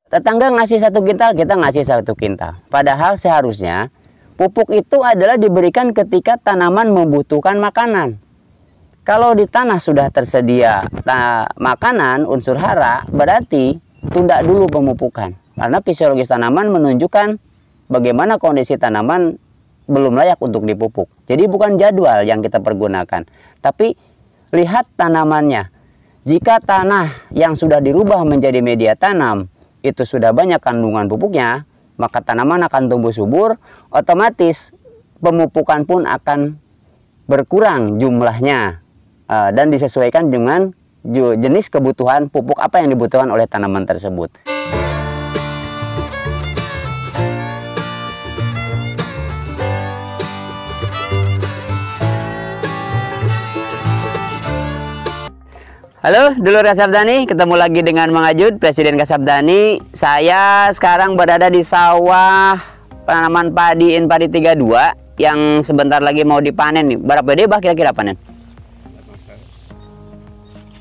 Tetangga ngasih 1 kintal, kita ngasih 1 kintal. Padahal seharusnya pupuk itu adalah diberikan ketika tanaman membutuhkan makanan. Kalau di tanah sudah tersedia makanan unsur hara, berarti tunda dulu pemupukan. Karena fisiologis tanaman menunjukkan bagaimana kondisi tanaman belum layak untuk dipupuk. Jadi bukan jadwal yang kita pergunakan, tapi lihat tanamannya. Jika tanah yang sudah dirubah menjadi media tanam itu sudah banyak kandungan pupuknya, maka tanaman akan tumbuh subur, otomatis pemupukan pun akan berkurang jumlahnya dan disesuaikan dengan jenis kebutuhan pupuk apa yang dibutuhkan oleh tanaman tersebut. Halo, dulur Kasabtani, ketemu lagi dengan Mang Ajud, Presiden Kasabtani. Saya sekarang berada di sawah penanaman padi Inpadi 32 yang sebentar lagi mau dipanen nih. Berapa dia bah kira-kira panen?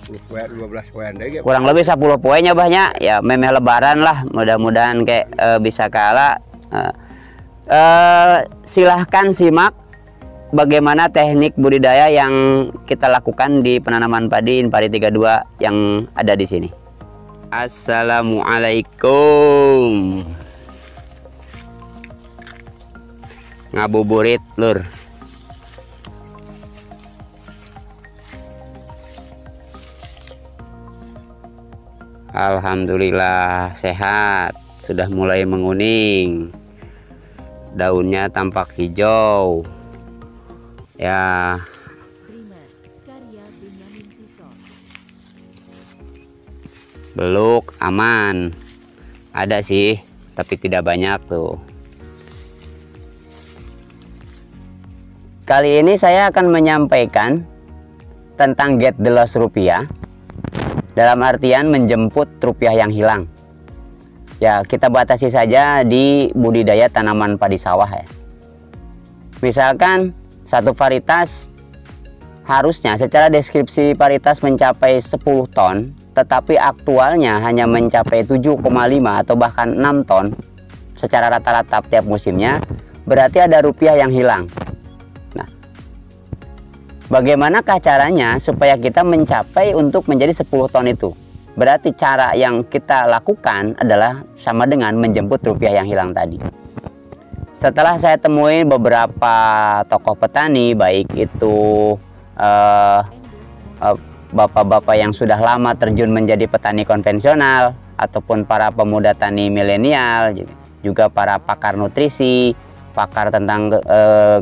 12 poin deh. Kurang lebih 10 poinnya bahnya. Ya memeh lebaran lah, mudah-mudahan kayak bisa kalah. Silahkan simak bagaimana teknik budidaya yang kita lakukan di penanaman padi Inpadi 32 yang ada di sini. Assalamualaikum. Ngabuburit, lur. Alhamdulillah sehat, sudah mulai menguning. Daunnya tampak hijau. Ya, beluk aman, ada sih tapi tidak banyak tuh. Kali ini saya akan menyampaikan tentang get the lost rupiah, dalam artian menjemput rupiah yang hilang. Ya, kita batasi saja di budidaya tanaman padi sawah ya. Misalkan satu varietas harusnya secara deskripsi varietas mencapai 10 ton, tetapi aktualnya hanya mencapai 7,5 atau bahkan 6 ton secara rata-rata tiap musimnya, berarti ada rupiah yang hilang. Nah, bagaimanakah caranya supaya kita mencapai untuk menjadi 10 ton itu? Berarti cara yang kita lakukan adalah sama dengan menjemput rupiah yang hilang tadi. Setelah saya temui beberapa tokoh petani, baik itu bapak-bapak yang sudah lama terjun menjadi petani konvensional, ataupun para pemuda tani milenial, juga para pakar nutrisi, pakar tentang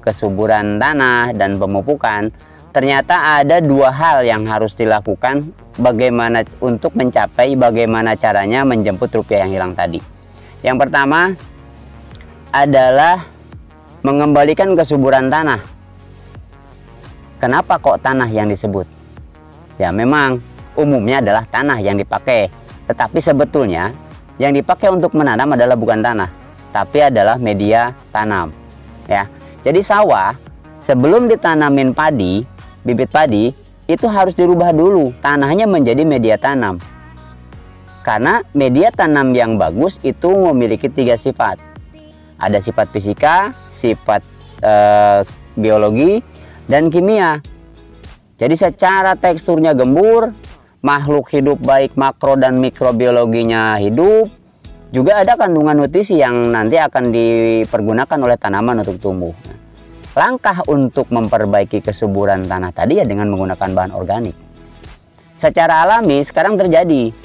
kesuburan tanah dan pemupukan, ternyata ada 2 hal yang harus dilakukan bagaimana untuk mencapai bagaimana caranya menjemput rupiah yang hilang tadi. Yang pertama adalah mengembalikan kesuburan tanah. Kenapa kok tanah yang disebut? Ya memang umumnya adalah tanah yang dipakai, tetapi sebetulnya yang dipakai untuk menanam adalah bukan tanah, tapi adalah media tanam. Ya, jadi sawah sebelum ditanamin padi, bibit padi itu harus dirubah dulu tanahnya menjadi media tanam. Karena media tanam yang bagus itu memiliki 3 sifat. Ada sifat fisika, sifat biologi, dan kimia. Jadi secara teksturnya gembur, makhluk hidup baik makro dan mikrobiologinya hidup, juga ada kandungan nutrisi yang nanti akan dipergunakan oleh tanaman untuk tumbuh. Langkah untuk memperbaiki kesuburan tanah tadi ya dengan menggunakan bahan organik. Secara alami sekarang terjadi,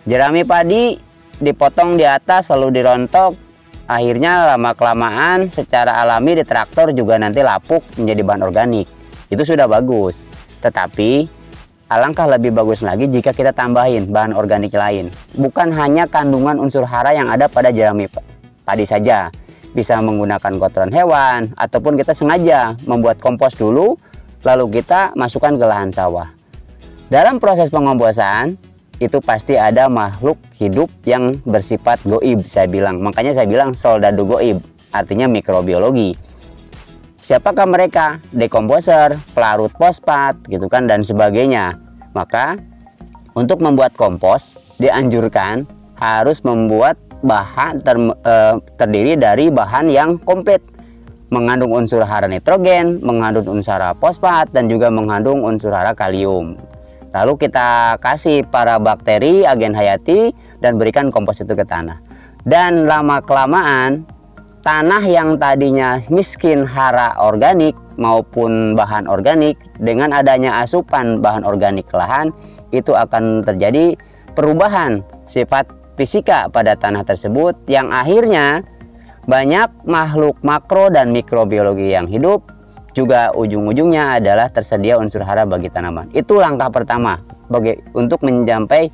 jerami padi dipotong di atas lalu dirontok. Akhirnya lama-kelamaan secara alami di traktor juga nanti lapuk menjadi bahan organik. Itu sudah bagus. Tetapi alangkah lebih bagus lagi jika kita tambahin bahan organik lain. Bukan hanya kandungan unsur hara yang ada pada jerami padi saja. Bisa menggunakan kotoran hewan, ataupun kita sengaja membuat kompos dulu, lalu kita masukkan ke lahan sawah. Dalam proses pengomposan, itu pasti ada makhluk hidup yang bersifat goib, saya bilang. Makanya saya bilang soldado goib, artinya mikrobiologi. Siapakah mereka? Dekomposer, pelarut fosfat, gitu kan, dan sebagainya. Maka untuk membuat kompos dianjurkan harus membuat bahan terdiri dari bahan yang komplit, mengandung unsur hara nitrogen, mengandung unsur hara fosfat, dan juga mengandung unsur hara kalium. Lalu kita kasih para bakteri, agen hayati, dan berikan kompos itu ke tanah. Dan lama-kelamaan tanah yang tadinya miskin hara organik maupun bahan organik, dengan adanya asupan bahan organik ke lahan, itu akan terjadi perubahan sifat fisika pada tanah tersebut, yang akhirnya banyak makhluk makro dan mikrobiologi yang hidup, juga ujung-ujungnya adalah tersedia unsur hara bagi tanaman. Itu langkah pertama untuk mencapai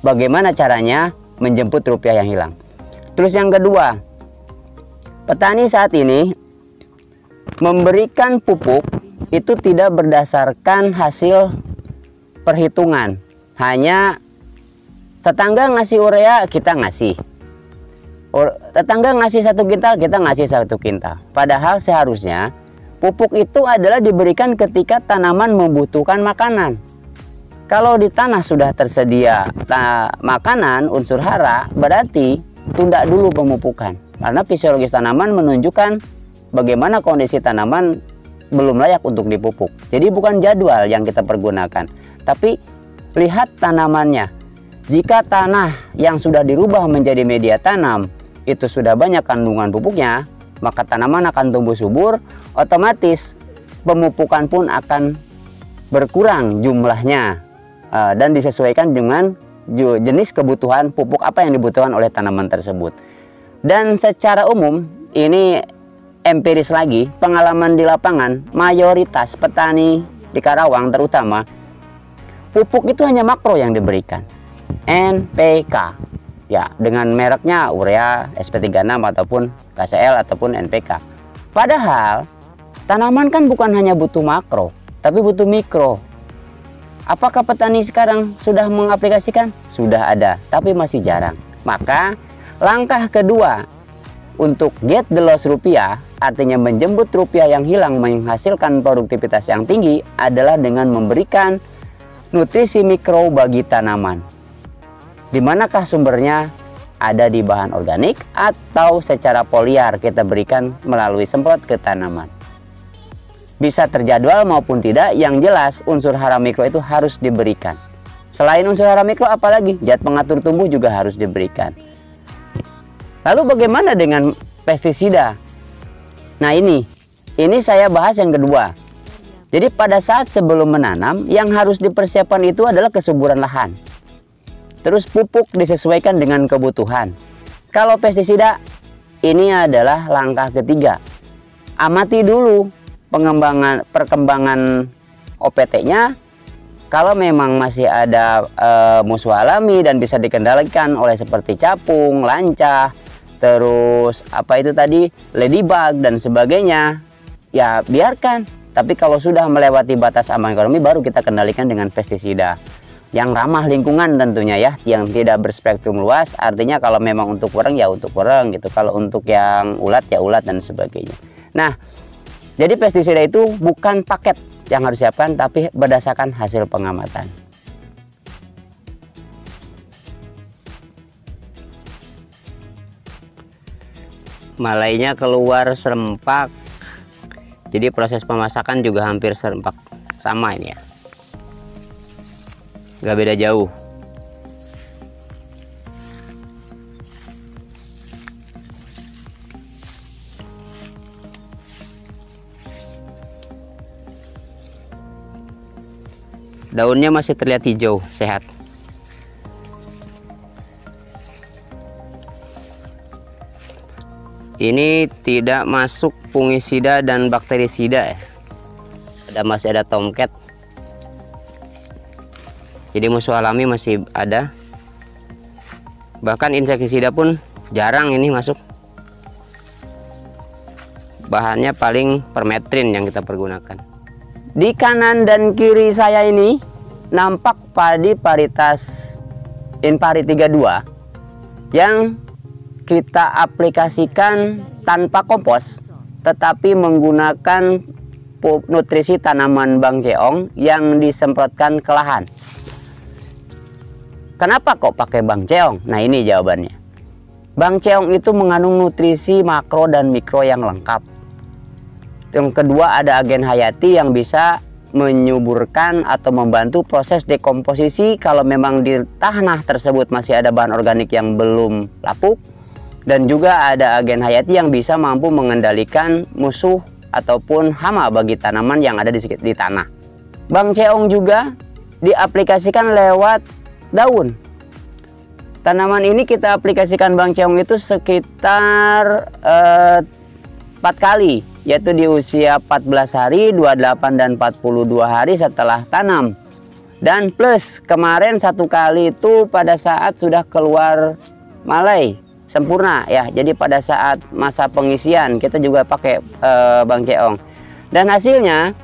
bagaimana caranya menjemput rupiah yang hilang. Terus yang kedua, petani saat ini memberikan pupuk itu tidak berdasarkan hasil perhitungan, hanya tetangga ngasih urea, kita ngasih. Tetangga ngasih 1 kintal, kita ngasih 1 kintal. Padahal seharusnya pupuk itu adalah diberikan ketika tanaman membutuhkan makanan. Kalau di tanah sudah tersedia makanan, unsur hara, berarti tunda dulu pemupukan. Karena fisiologis tanaman menunjukkan bagaimana kondisi tanaman belum layak untuk dipupuk. Jadi bukan jadwal yang kita pergunakan, tapi lihat tanamannya. Jika tanah yang sudah dirubah menjadi media tanam itu sudah banyak kandungan pupuknya, maka tanaman akan tumbuh subur, otomatis pemupukan pun akan berkurang jumlahnya dan disesuaikan dengan jenis kebutuhan pupuk apa yang dibutuhkan oleh tanaman tersebut. Dan secara umum, ini empiris lagi, pengalaman di lapangan, mayoritas petani di Karawang terutama, pupuk itu hanya makro yang diberikan, NPK ya, dengan mereknya urea, SP36 ataupun KCL ataupun NPK. Padahal tanaman kan bukan hanya butuh makro, tapi butuh mikro. Apakah petani sekarang sudah mengaplikasikan? Sudah ada, tapi masih jarang. Maka langkah kedua untuk get the loss rupiah, artinya menjemput rupiah yang hilang menghasilkan produktivitas yang tinggi, adalah dengan memberikan nutrisi mikro bagi tanaman. Di manakah sumbernya? Ada di bahan organik atau secara foliar kita berikan melalui semprot ke tanaman. Bisa terjadwal maupun tidak, yang jelas unsur hara mikro itu harus diberikan. Selain unsur hara mikro, apalagi zat pengatur tumbuh juga harus diberikan. Lalu bagaimana dengan pestisida? Nah ini saya bahas yang kedua. Jadi pada saat sebelum menanam, yang harus dipersiapkan itu adalah kesuburan lahan. Terus pupuk disesuaikan dengan kebutuhan. Kalau pestisida, ini adalah langkah ketiga. Amati dulu perkembangan OPT-nya. Kalau memang masih ada musuh alami dan bisa dikendalikan oleh seperti capung, lancah, terus apa itu tadi, ladybug dan sebagainya, ya biarkan. Tapi kalau sudah melewati batas aman ekonomi, baru kita kendalikan dengan pestisida yang ramah lingkungan tentunya ya, yang tidak berspektrum luas. Artinya kalau memang untuk wereng ya untuk wereng gitu, kalau untuk yang ulat ya ulat dan sebagainya. Nah, jadi pestisida itu bukan paket yang harus siapkan, tapi berdasarkan hasil pengamatan. Malainya keluar serempak, jadi proses pemasakan juga hampir serempak sama ini ya, nggak beda jauh. Daunnya masih terlihat hijau, sehat. Ini tidak masuk fungisida dan bakterisida ya. Masih ada tomcat. Jadi musuh alami masih ada. Bahkan insektisida pun jarang ini masuk. Bahannya paling permetrin yang kita pergunakan. Di kanan dan kiri saya ini nampak padi varietas Inpari 32 yang kita aplikasikan tanpa kompos, tetapi menggunakan nutrisi tanaman Bang Ceong yang disemprotkan ke lahan. Kenapa kok pakai Bang Ceong? Nah, ini jawabannya. Bang Ceong itu mengandung nutrisi makro dan mikro yang lengkap. Yang kedua, ada agen hayati yang bisa menyuburkan atau membantu proses dekomposisi kalau memang di tanah tersebut masih ada bahan organik yang belum lapuk. Dan juga ada agen hayati yang bisa mampu mengendalikan musuh ataupun hama bagi tanaman yang ada di tanah. Bang Ceong juga diaplikasikan lewat daun. Tanaman ini kita aplikasikan Bang Ceong itu sekitar 4 kali, yaitu di usia 14 hari, 28 dan 42 hari setelah tanam. Dan plus kemarin 1 kali itu pada saat sudah keluar malai sempurna ya. Jadi pada saat masa pengisian kita juga pakai Bang Ceong. Dan hasilnya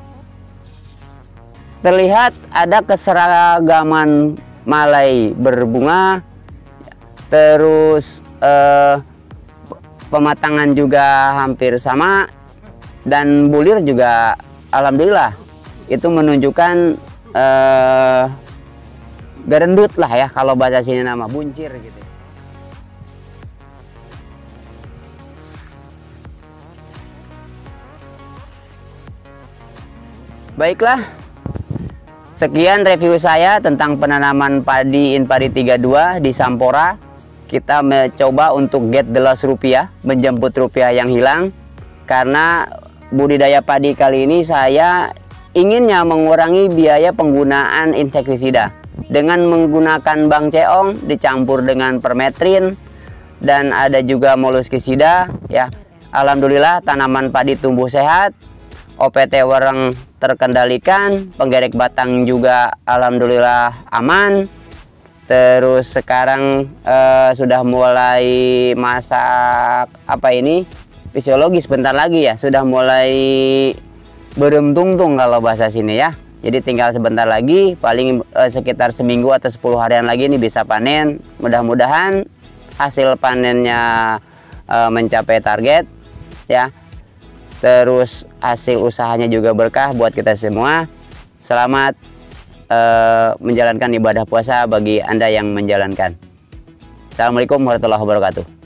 terlihat ada keseragaman malai berbunga, terus pematangan juga hampir sama, dan bulir juga alhamdulillah itu menunjukkan gerendut lah ya, kalau bahasa sini nama buncir gitu. Baiklah, sekian review saya tentang penanaman padi Inpadi 32 di Sampora. Kita mencoba untuk get the loss rupiah, menjemput rupiah yang hilang. Karena budidaya padi kali ini saya inginnya mengurangi biaya penggunaan insektisida. Dengan menggunakan Bang Ceong dicampur dengan permetrin dan ada juga moluskisida ya. Alhamdulillah tanaman padi tumbuh sehat, OPT wereng terkendalikan, penggerek batang juga alhamdulillah aman. Terus sekarang sudah mulai masak fisiologis bentar lagi ya, sudah mulai beruntung kalau bahasa sini ya. Jadi tinggal sebentar lagi, paling sekitar seminggu atau 10 harian lagi ini bisa panen. Mudah-mudahan hasil panennya mencapai target ya. Terus hasil usahanya juga berkah buat kita semua. Selamat menjalankan ibadah puasa bagi Anda yang menjalankan. Assalamualaikum warahmatullahi wabarakatuh.